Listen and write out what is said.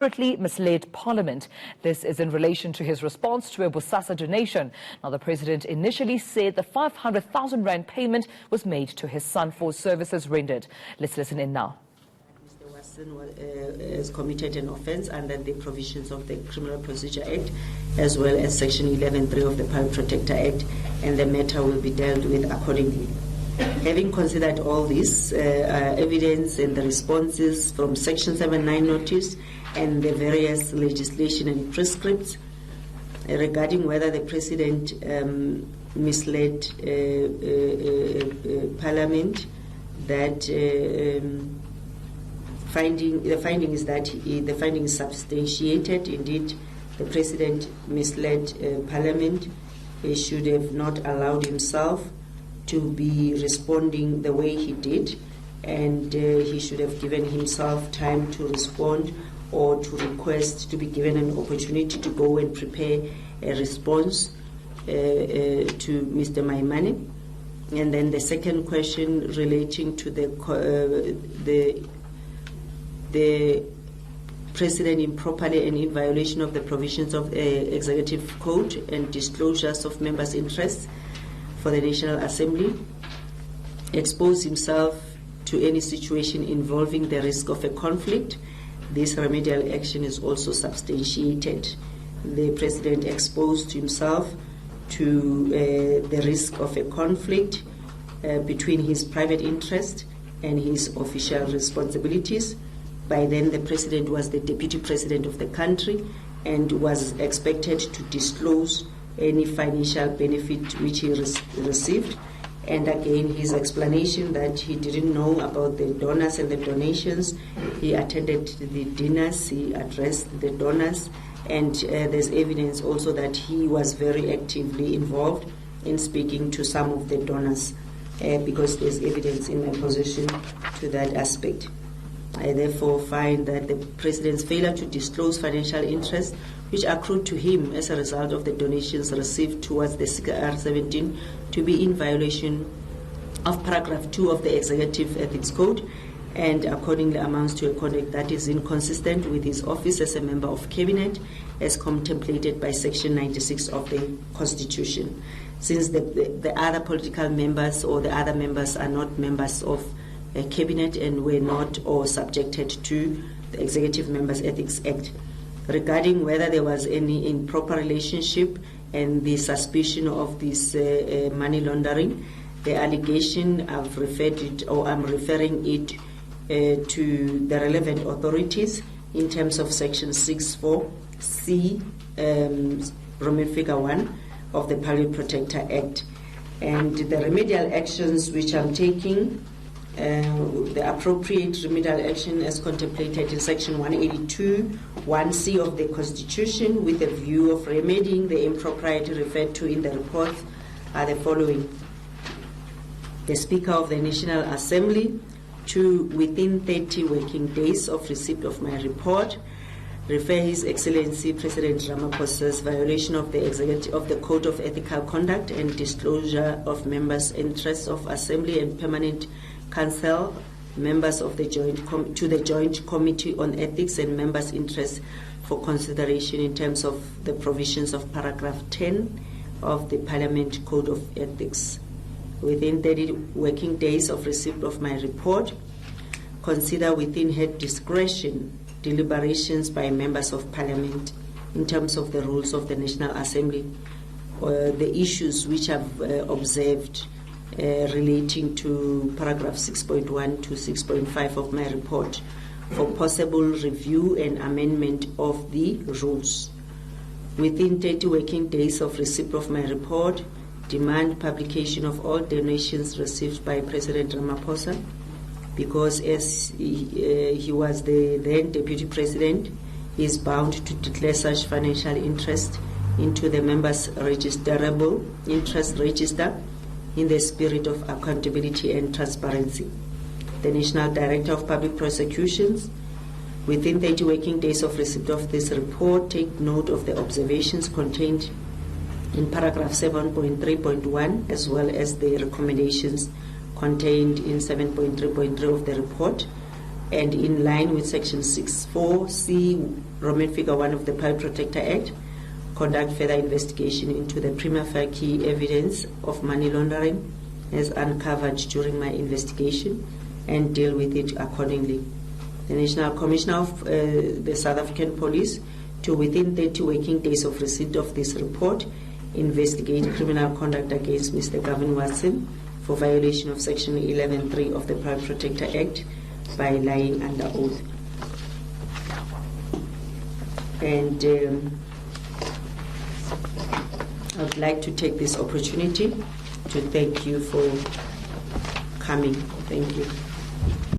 deliberately misled Parliament. This is in relation to his response to a Bosasa donation. Now, the President initially said the 500,000 rand payment was made to his son for services rendered. Let's listen in now. Mr. Watson has committed an offence under the provisions of the Criminal Procedure Act as well as Section 11(3) of the Public Protector Act, and the matter will be dealt with accordingly. Having considered all this evidence and the responses from Section 7(9) notice and the various legislation and prescripts regarding whether the President misled Parliament, that the finding is substantiated. Indeed, the President misled Parliament. He should have not allowed himself to be responding the way he did, and he should have given himself time to respond or to request to be given an opportunity to go and prepare a response to Mr. Maimane. And then the second question relating to the President improperly and in violation of the provisions of the Executive Code and disclosures of members' interests for the National Assembly, expose himself to any situation involving the risk of a conflict. This remedial action is also substantiated. The President exposed himself to the risk of a conflict between his private interest and his official responsibilities. By then, the President was the Deputy President of the country and was expected to disclose any financial benefit which he received. And again, his explanation that he didn't know about the donors and the donations. He attended the dinners, he addressed the donors, and there's evidence also that he was very actively involved in speaking to some of the donors, because there's evidence in my possession to that aspect. I therefore find that the President's failure to disclose financial interests which accrued to him as a result of the donations received towards the CR 17 to be in violation of paragraph 2 of the Executive Ethics Code, and accordingly amounts to a conduct that is inconsistent with his office as a member of Cabinet as contemplated by Section 96 of the Constitution. Since the other political members or the other members are not members of a Cabinet and were not or subjected to the Executive Members Ethics Act. Regarding whether there was any improper relationship and the suspicion of this money laundering, the allegation I've referred it, or I'm referring it to the relevant authorities in terms of Section 6(4)(c), Roman figure 1 of the Public Protector Act. And the remedial actions which I'm taking, the appropriate remedial action as contemplated in Section 182(1)(c) of the Constitution with a view of remedying the impropriety referred to in the report are the following. The Speaker of the National Assembly to, within 30 working days of receipt of my report, refer His Excellency President Ramaphosa's violation of the Code of Ethical Conduct and disclosure of members' interests of Assembly and Permanent Council members of the Joint Committee on Ethics and members' interests for consideration in terms of the provisions of paragraph 10 of the Parliament Code of Ethics. Within 30 working days of receipt of my report, consider within her discretion deliberations by members of Parliament in terms of the rules of the National Assembly, the issues which I've observed relating to paragraph 6.1 to 6.5 of my report for possible review and amendment of the rules. Within 30 working days of receipt of my report, demand publication of all donations received by President Ramaphosa, because as he was the then Deputy President, he is bound to declare such financial interest into the members' registerable interest register in the spirit of accountability and transparency. The National Director of Public Prosecutions, within 30 working days of receipt of this report, take note of the observations contained in paragraph 7.3.1 as well as the recommendations contained in 7.3.3 of the report. and in line with Section 64C, Roman figure 1 of the Public Protector Act, conduct further investigation into the prima facie evidence of money laundering as uncovered during my investigation and deal with it accordingly. The National Commissioner of the South African Police, to within 30 working days of receipt of this report, investigate criminal conduct against Mr. Gavin Watson for violation of Section 11.3 of the Public Protector Act by lying under oath. And I would like to take this opportunity to thank you for coming. Thank you.